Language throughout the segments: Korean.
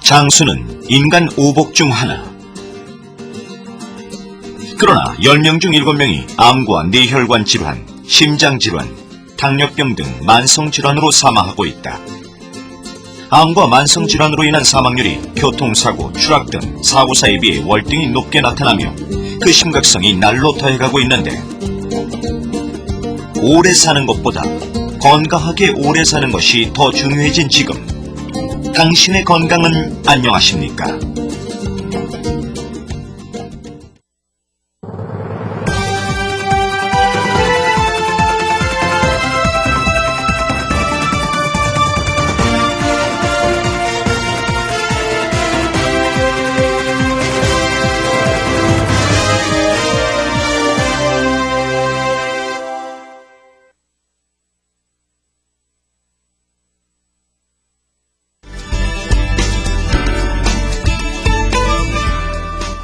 장수는 인간 오복 중 하나. 그러나 10명 중 7명이 암과 뇌혈관 질환, 심장 질환, 당뇨병 등 만성 질환으로 사망하고 있다. 암과 만성 질환으로 인한 사망률이 교통사고, 추락 등 사고사에 비해 월등히 높게 나타나며 그 심각성이 날로 더해가고 있는데, 오래 사는 것보다 건강하게 오래 사는 것이 더 중요해진 지금, 당신의 건강은 안녕하십니까?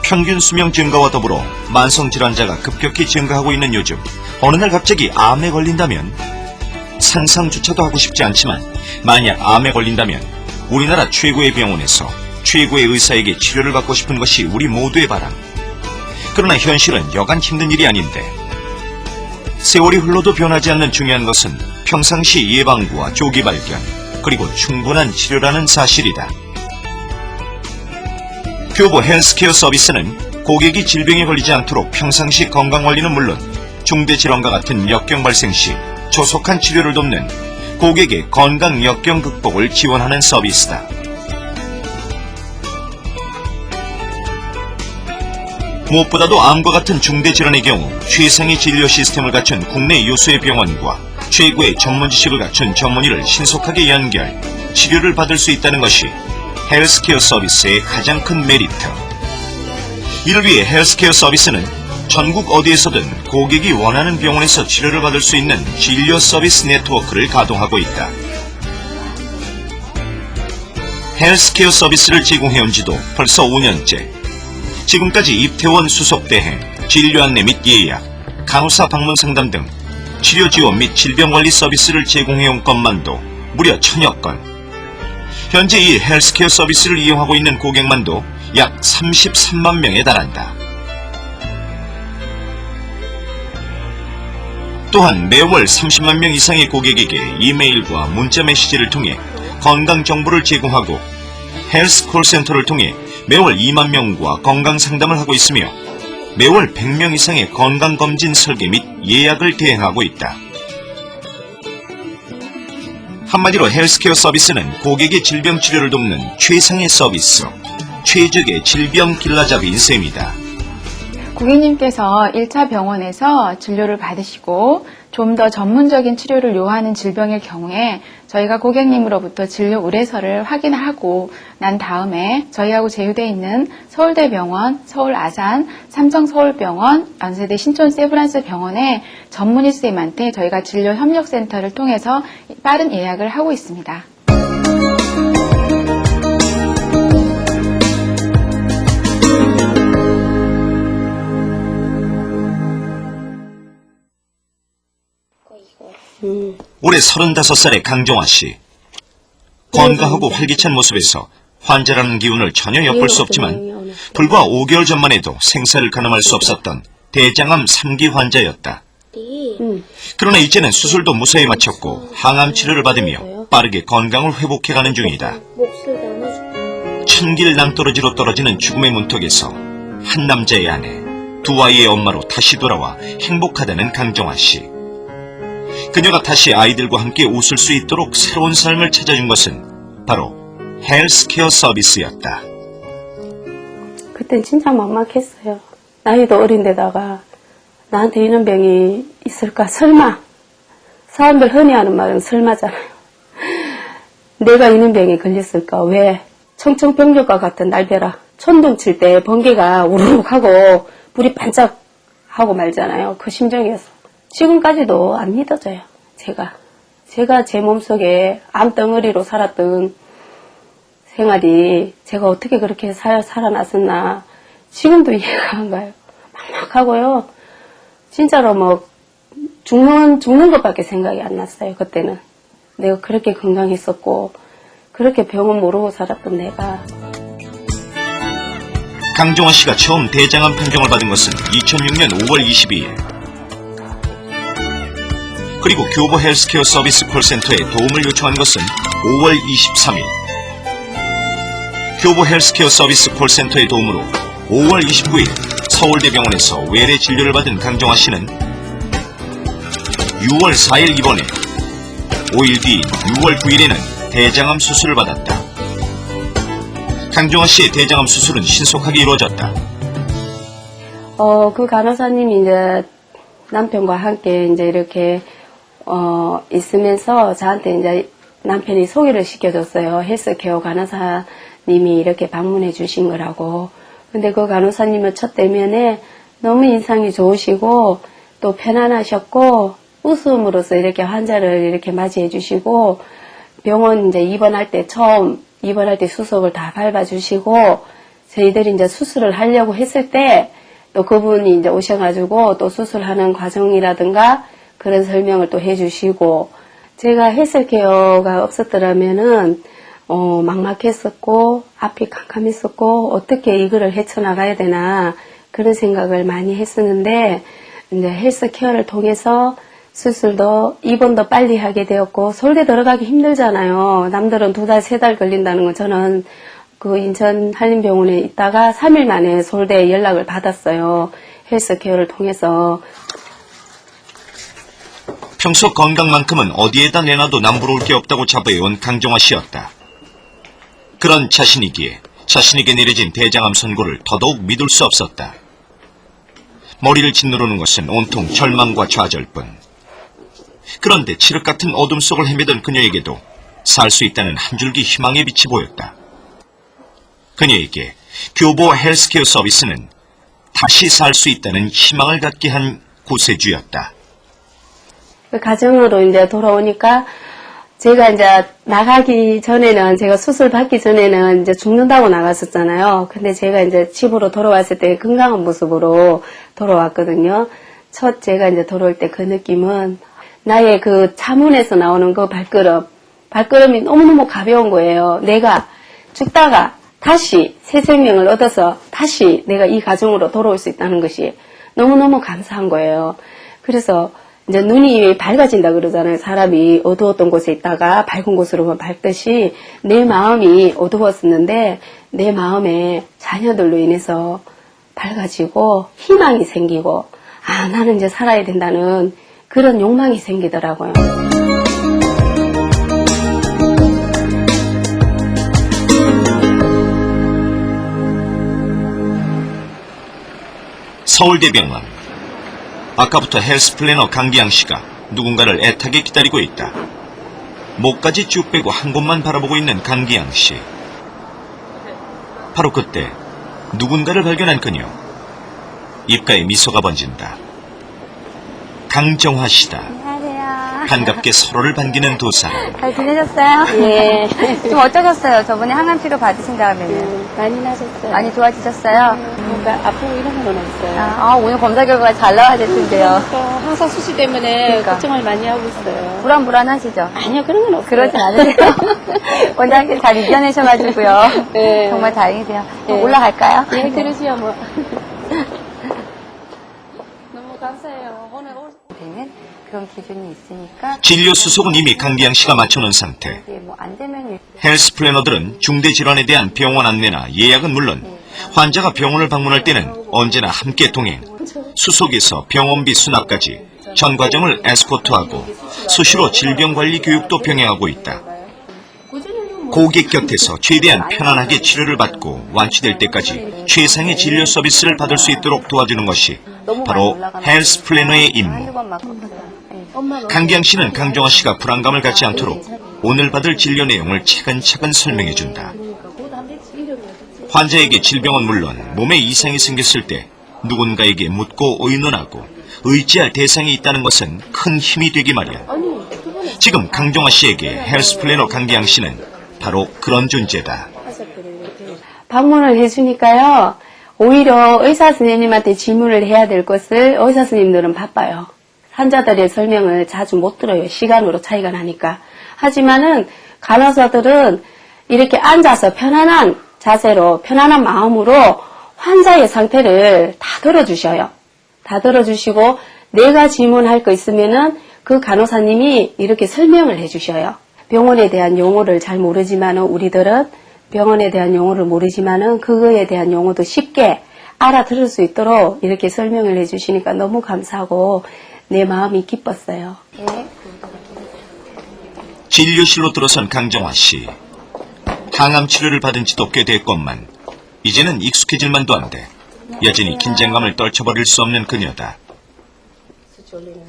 평균 수명 증가와 더불어 만성질환자가 급격히 증가하고 있는 요즘, 어느 날 갑자기 암에 걸린다면, 상상조차도 하고 싶지 않지만 만약 암에 걸린다면 우리나라 최고의 병원에서 최고의 의사에게 치료를 받고 싶은 것이 우리 모두의 바람. 그러나 현실은 여간 힘든 일이 아닌데, 세월이 흘러도 변하지 않는 중요한 것은 평상시 예방과 조기 발견, 그리고 충분한 치료라는 사실이다. 교보 헬스케어 서비스는 고객이 질병에 걸리지 않도록 평상시 건강관리는 물론 중대질환과 같은 역경 발생 시 조속한 치료를 돕는 고객의 건강 역경 극복을 지원하는 서비스다. 무엇보다도 암과 같은 중대질환의 경우 최상의 진료 시스템을 갖춘 국내 유수의 병원과 최고의 전문 지식을 갖춘 전문의를 신속하게 연결, 치료를 받을 수 있다는 것이 헬스케어 서비스의 가장 큰 메리트. 이를 위해 헬스케어 서비스는 전국 어디에서든 고객이 원하는 병원에서 치료를 받을 수 있는 진료 서비스 네트워크를 가동하고 있다. 헬스케어 서비스를 제공해온 지도 벌써 5년째. 지금까지 입퇴원 수속대행, 진료 안내 및 예약, 간호사 방문 상담 등 치료 지원 및 질병관리 서비스를 제공해온 건만도 무려 1000여 건. 현재 이 헬스케어 서비스를 이용하고 있는 고객만도 약 33만 명에 달한다. 또한 매월 30만 명 이상의 고객에게 이메일과 문자 메시지를 통해 건강 정보를 제공하고, 헬스 콜센터를 통해 매월 2만 명과 건강 상담을 하고 있으며 매월 100명 이상의 건강검진 설계 및 예약을 대행하고 있다. 한마디로 헬스케어 서비스는 고객의 질병 치료를 돕는 최상의 서비스, 최적의 질병 길라잡이인 셈이다. 고객님께서 1차 병원에서 진료를 받으시고 좀 더 전문적인 치료를 요하는 질병일 경우에 저희가 고객님으로부터 진료 의뢰서를 확인하고 난 다음에 저희하고 제휴되어 있는 서울대병원, 서울아산, 삼성서울병원, 연세대 신촌 세브란스 병원의 전문의 선생님한테 저희가 진료협력센터를 통해서 빠른 예약을 하고 있습니다. 올해 35살의 강종화 씨. 건강하고 활기찬 모습에서 환자라는 기운을 전혀 엿볼 수 없지만 불과 5개월 전만 해도 생사를 가늠할 수 없었던 대장암 3기 환자였다. 그러나 이제는 수술도 무사히 마쳤고 항암 치료를 받으며 빠르게 건강을 회복해가는 중이다. 1000길 낭떠러지로 떨어지는 죽음의 문턱에서 한 남자의 아내, 2아이의 엄마로 다시 돌아와 행복하다는 강종화 씨. 그녀가 다시 아이들과 함께 웃을 수 있도록 새로운 삶을 찾아준 것은 바로 헬스케어 서비스였다. 그땐 진짜 막막했어요. 나이도 어린데다가 나한테 이런 병이 있을까? 설마. 사람들 흔히 하는 말은 설마잖아요. 내가 이런 병에 걸렸을까? 왜? 청청병력과 같은 날벼락, 천둥 칠 때 번개가 우르륵 하고 불이 반짝하고 말잖아요. 그 심정이었어. 지금까지도 안 믿어져요. 제가 제 몸속에 암덩어리로 살았던 생활이 제가 어떻게 그렇게 살아났었나 지금도 이해가 안 가요. 막막하고요. 진짜로 뭐 죽는 것밖에 생각이 안 났어요. 그때는 내가 그렇게 건강했었고 그렇게 병은 모르고 살았던 내가 강정화 씨가 처음 대장암 판정을 받은 것은 2006년 5월 22일. 그리고 교보 헬스케어 서비스 콜센터에 도움을 요청한 것은 5월 23일. 교보 헬스케어 서비스 콜센터의 도움으로 5월 29일 서울대병원에서 외래 진료를 받은 강정화 씨는 6월 4일 입원해 5일 뒤인 6월 9일에는 대장암 수술을 받았다. 강정화 씨의 대장암 수술은 신속하게 이루어졌다. 그 간호사님이 이제 남편과 함께 이제 이렇게 있으면서 저한테 이제 남편이 소개를 시켜줬어요. 헬스케어 간호사님이 이렇게 방문해 주신 거라고. 근데 그 간호사님은 첫 대면에 너무 인상이 좋으시고 또 편안하셨고 웃음으로써 이렇게 환자를 이렇게 맞이해 주시고 병원 이제 입원할 때 처음 입원할 때 수속을 다 밟아주시고 저희들이 이제 수술을 하려고 했을 때 또 그분이 이제 오셔가지고 또 수술하는 과정이라든가 그런 설명을 또 해주시고 제가 헬스케어가 없었더라면은 막막했었고 앞이 캄캄했었고 어떻게 이거를 헤쳐나가야 되나 그런 생각을 많이 했었는데 이제 헬스케어를 통해서 수술도 입원도 빨리 하게 되었고 서울대 들어가기 힘들잖아요. 남들은 2달, 3달 걸린다는 건 저는 그 인천 한림병원에 있다가 3일 만에 서울대에 연락을 받았어요. 헬스케어를 통해서. 평소 건강만큼은 어디에다 내놔도 남부러울 게 없다고 자부해온 강정화 씨였다. 그런 자신이기에 자신에게 내려진 대장암 선고를 더더욱 믿을 수 없었다. 머리를 짓누르는 것은 온통 절망과 좌절뿐. 그런데 칠흑 같은 어둠 속을 헤매던 그녀에게도 살 수 있다는 한 줄기 희망의 빛이 보였다. 그녀에게 교보 헬스케어 서비스는 다시 살 수 있다는 희망을 갖게 한 구세주였다. 가정으로 이제 돌아오니까 제가 이제 나가기 전에는 제가 수술 받기 전에는 이제 죽는다고 나갔었잖아요. 근데 제가 이제 집으로 돌아왔을 때 건강한 모습으로 돌아왔거든요. 첫 제가 이제 돌아올 때 그 느낌은 나의 그 차문에서 나오는 그 발걸음이 너무너무 가벼운 거예요. 내가 죽다가 다시 새 생명을 얻어서 다시 내가 이 가정으로 돌아올 수 있다는 것이 너무너무 감사한 거예요. 그래서 이제 눈이 밝아진다 그러잖아요. 사람이 어두웠던 곳에 있다가 밝은 곳으로만 밝듯이 내 마음이 어두웠었는데 내 마음에 자녀들로 인해서 밝아지고 희망이 생기고 아 나는 이제 살아야 된다는 그런 욕망이 생기더라고요. 서울대병원. 아까부터 헬스 플래너 강기양 씨가 누군가를 애타게 기다리고 있다. 목까지 쭉 빼고 한 곳만 바라보고 있는 강기양 씨. 바로 그때 누군가를 발견한 그녀. 입가에 미소가 번진다. 강정화 씨다. 안녕하세요. 반갑게 서로를 반기는 두 사람. 잘 지내셨어요? 예. 좀 어떠셨어요? 저번에 항암 치료 받으신 다음에는 많이 나셨어요. 많이 좋아지셨어요? 뭔가 아프고 이런 건 없어요. 오늘 검사 결과가 잘 나와야 될 텐데요. 항상 수술 때문에 그러니까. 걱정을 많이 하고 있어요. 불안하시죠? 아니요, 그런 건 없어요. 그러진 않으세요? 원장님 잘 이겨내셔가지고요. 네. 정말 다행이세요. 네. 올라갈까요? 예, 그러시요 뭐. 너무 감사해요. 오늘 되는 그런 기준이 있으니까 진료 수속은 이미 강기양 씨가 마쳐놓은 상태. 이게 뭐 안 되면 헬스 플래너들은 중대 질환에 대한 병원 안내나 예약은 물론 환자가 병원을 방문할 때는 언제나 함께 동행, 수속에서 병원비 수납까지 전 과정을 에스코트하고 수시로 질병관리 교육도 병행하고 있다. 고객 곁에서 최대한 편안하게 치료를 받고 완치될 때까지 최상의 진료 서비스를 받을 수 있도록 도와주는 것이 바로 헬스 플래너의 임무. 강기양 씨는 강정화 씨가 불안감을 갖지 않도록 오늘 받을 진료 내용을 차근차근 설명해준다. 환자에게 질병은 물론 몸에 이상이 생겼을 때 누군가에게 묻고 의논하고 의지할 대상이 있다는 것은 큰 힘이 되기 마련. 지금 강정화 씨에게 헬스 플래너 강기양 씨는 바로 그런 존재다. 방문을 해주니까요. 오히려 의사 선생님한테 질문을 해야 될 것을 의사 선생님들은 바빠요. 환자들의 설명을 자주 못 들어요. 시간으로 차이가 나니까. 하지만은 간호사들은 이렇게 앉아서 편안한 자세로 편안한 마음으로 환자의 상태를 다 들어주셔요. 다 들어주시고 내가 질문할 거 있으면은 그 간호사님이 이렇게 설명을 해주셔요. 병원에 대한 용어를 잘 모르지만은 우리들은 병원에 대한 용어를 모르지만은 그거에 대한 용어도 쉽게 알아들을 수 있도록 이렇게 설명을 해주시니까 너무 감사하고 내 마음이 기뻤어요. 진료실로 들어선 강정화 씨. 항암 치료를 받은 지도 꽤 됐건만 이제는 익숙해질만도 한데 여전히 긴장감을 떨쳐버릴 수 없는 그녀다.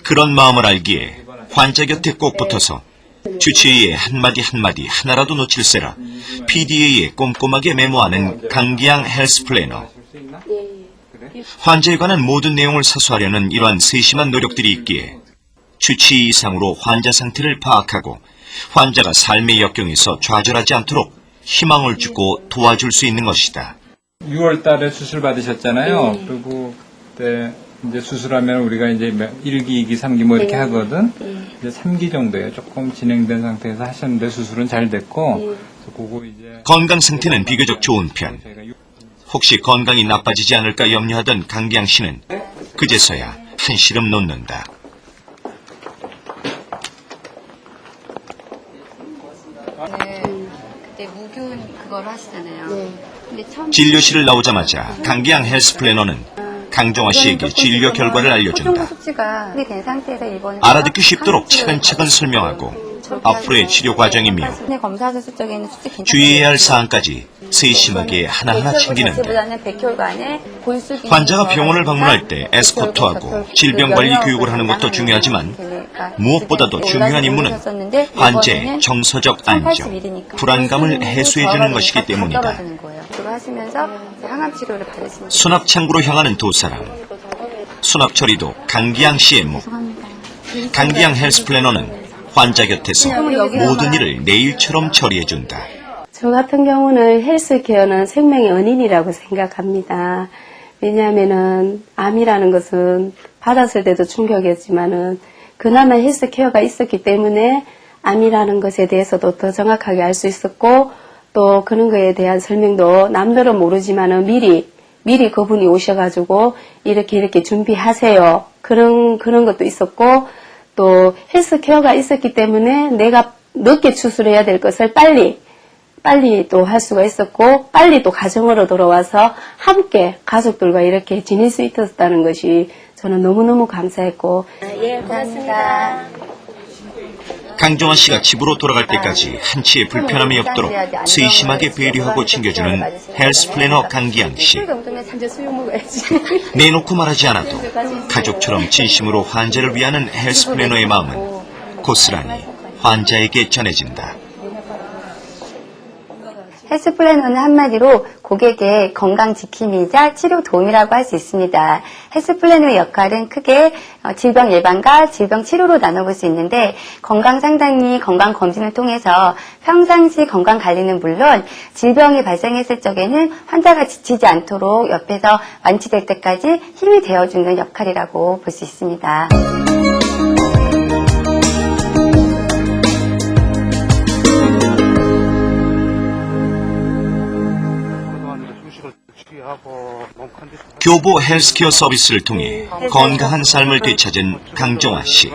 그런 마음을 알기에 환자 곁에 꼭 붙어서 주치의의 한마디 한마디 하나라도 놓칠세라 PDA에 꼼꼼하게 메모하는 강기양 헬스 플래너. 환자에 관한 모든 내용을 사수하려는 이러한 세심한 노력들이 있기에 주치의 이상으로 환자 상태를 파악하고 환자가 삶의 역경에서 좌절하지 않도록 희망을 주고 도와줄 수 있는 것이다. 6월 달에 수술 받으셨잖아요. 그리고 그때 이제 수술하면 우리가 이제 1기, 2기, 3기 뭐 이렇게 하거든. 이제 3기 정도에 조금 진행된 상태에서 하셨는데 수술은 잘 됐고, 그래서 그거 이제 건강 상태는 비교적 좋은 편. 혹시 건강이 나빠지지 않을까 염려하던 강기양 씨는 그제서야 한시름 놓는다. 그때 무균 그걸 하시잖아요. 근데 처음 진료실을 나오자마자 강기양 헬스 플래너는 강정화 씨에게 진료 결과를 알려준다. 수치가 된 상태에서 입원 알아듣기 쉽도록 차근차근 설명하고 앞으로의 치료 과정이며 검사 수적에는 수치 괜찮아요. 주의해야 할 사항까지 세심하게 하나하나 챙기는데 보다는 100혈관에 골수기 환자가 병원을 방문할 때 에스코트하고 질병관리 교육을 하는 것도 중요하지만 무엇보다도 중요한 임무는 환자의 정서적 안정, 불안감을 해소해주는 것이기 때문이다. 그거 하시면서 항암 치료를 받으시면 수납창고로 향하는 두 사람. 수납 처리도 강기양 씨의 목. 강기양 헬스 플래너는 환자 곁에서 모든 일을 내일처럼 처리해준다. 저 같은 경우는 헬스케어는 생명의 은인이라고 생각합니다. 왜냐하면은 암이라는 것은 받았을 때도 충격이었지만은 그나마 헬스케어가 있었기 때문에 암이라는 것에 대해서도 더 정확하게 알 수 있었고 또 그런 거에 대한 설명도 남들은 모르지만은 미리 그분이 오셔가지고 이렇게 준비하세요. 그런 것도 있었고 또 헬스케어가 있었기 때문에 내가 늦게 추스려야 될 것을 빨리 또 할 수가 있었고 빨리 또 가정으로 돌아와서 함께 가족들과 이렇게 지낼 수 있었다는 것이 저는 너무너무 감사했고 예, 고맙습니다. 강정화 씨가 집으로 돌아갈 때까지 한치의 불편함이 없도록 세심하게 배려하고 챙겨주는 헬스 플래너 강기양 씨. 내놓고 말하지 않아도 가족처럼 진심으로 환자를 위하는 헬스 플래너의 마음은 고스란히 환자에게 전해진다. 헬스 플래너는 한마디로 고객의 건강 지킴이자 치료 도움이라고 할 수 있습니다. 헬스 플래너의 역할은 크게 질병 예방과 질병 치료로 나눠볼 수 있는데 건강 상담이 건강 검진을 통해서 평상시 건강 관리는 물론 질병이 발생했을 적에는 환자가 지치지 않도록 옆에서 완치될 때까지 힘이 되어주는 역할이라고 볼 수 있습니다. 교보 헬스케어 서비스를 통해 건강한 삶을 되찾은 강정화 씨.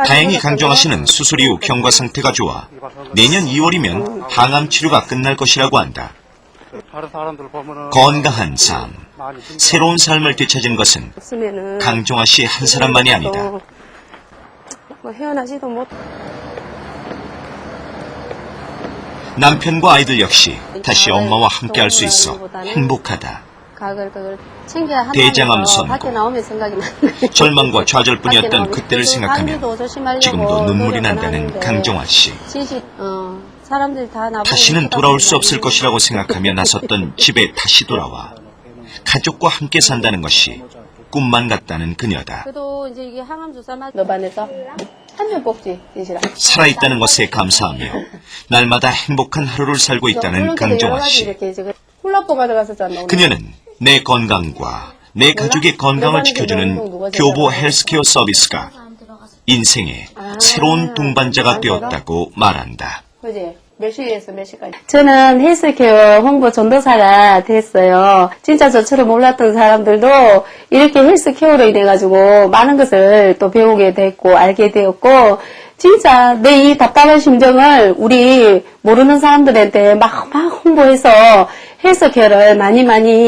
다행히 강정화 씨는 수술 이후 경과 상태가 좋아 내년 2월이면 항암 치료가 끝날 것이라고 한다. 건강한 삶, 새로운 삶을 되찾은 것은 강정화 씨 한 사람만이 아니다. 헤어나지도 못. 남편과 아이들 역시 다시 엄마와 함께할 수 있어 행복하다. 대장암 선고, 절망과 좌절뿐이었던 그때를 생각하면 지금도 눈물이 난다는 강정화 씨. 다시는 돌아올 수 없을 것이라고 생각하며 나섰던 집에 다시 돌아와 가족과 함께 산다는 것이 꿈만 같다는 그녀다. 그래도 이제 이게 항암 주사만 너 반에서 한 명 뽑지, 진실아. 살아있다는 것에 감사하며 날마다 행복한 하루를 살고 있다는 강정화 씨. 콜라보 가져갔었잖아. 그녀는 내 건강과 내 가족의 건강을 지켜주는 교보 헬스케어 서비스가 인생의 새로운 동반자가 되었다고 말한다. 그지? 몇 시에서 몇 시까지? 저는 헬스케어 홍보 전도사가 됐어요. 진짜 저처럼 몰랐던 사람들도 이렇게 헬스케어로 인해가지고 많은 것을 또 배우게 됐고, 알게 되었고, 진짜 내 이 답답한 심정을 우리 모르는 사람들한테 막 홍보해서 헬스케어를 많이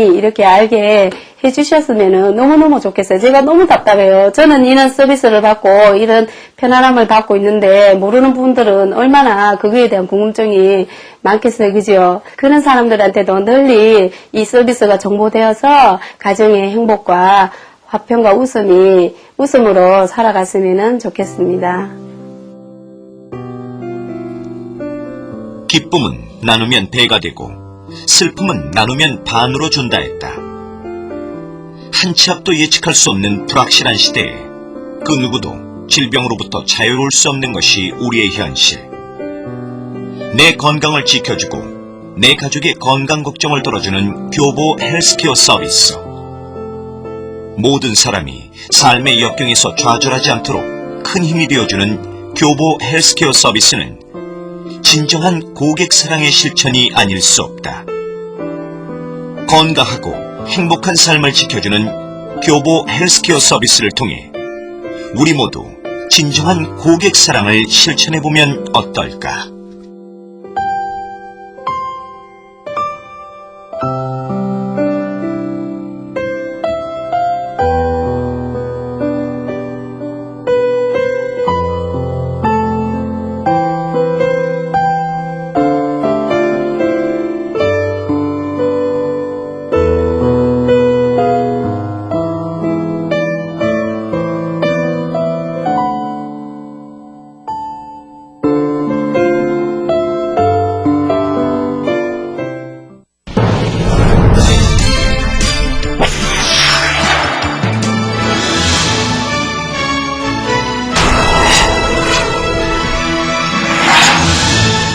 이렇게 알게 해주셨으면 너무너무 좋겠어요. 제가 너무 답답해요. 저는 이런 서비스를 받고 이런 편안함을 받고 있는데 모르는 분들은 얼마나 그거에 대한 궁금증이 많겠어요. 그죠? 그런 사람들한테도 널리 이 서비스가 정보되어서 가정의 행복과 화평과 웃음으로 살아갔으면 좋겠습니다. 기쁨은 나누면 배가 되고 슬픔은 나누면 반으로 준다 했다. 한 치 앞도 예측할 수 없는 불확실한 시대에 그 누구도 질병으로부터 자유로울 수 없는 것이 우리의 현실. 내 건강을 지켜주고 내 가족의 건강 걱정을 덜어주는 교보 헬스케어 서비스. 모든 사람이 삶의 역경에서 좌절하지 않도록 큰 힘이 되어주는 교보 헬스케어 서비스는 진정한 고객 사랑의 실천이 아닐 수 없다. 건강하고 행복한 삶을 지켜주는 교보 헬스케어 서비스를 통해 우리 모두 진정한 고객 사랑을 실천해보면 어떨까?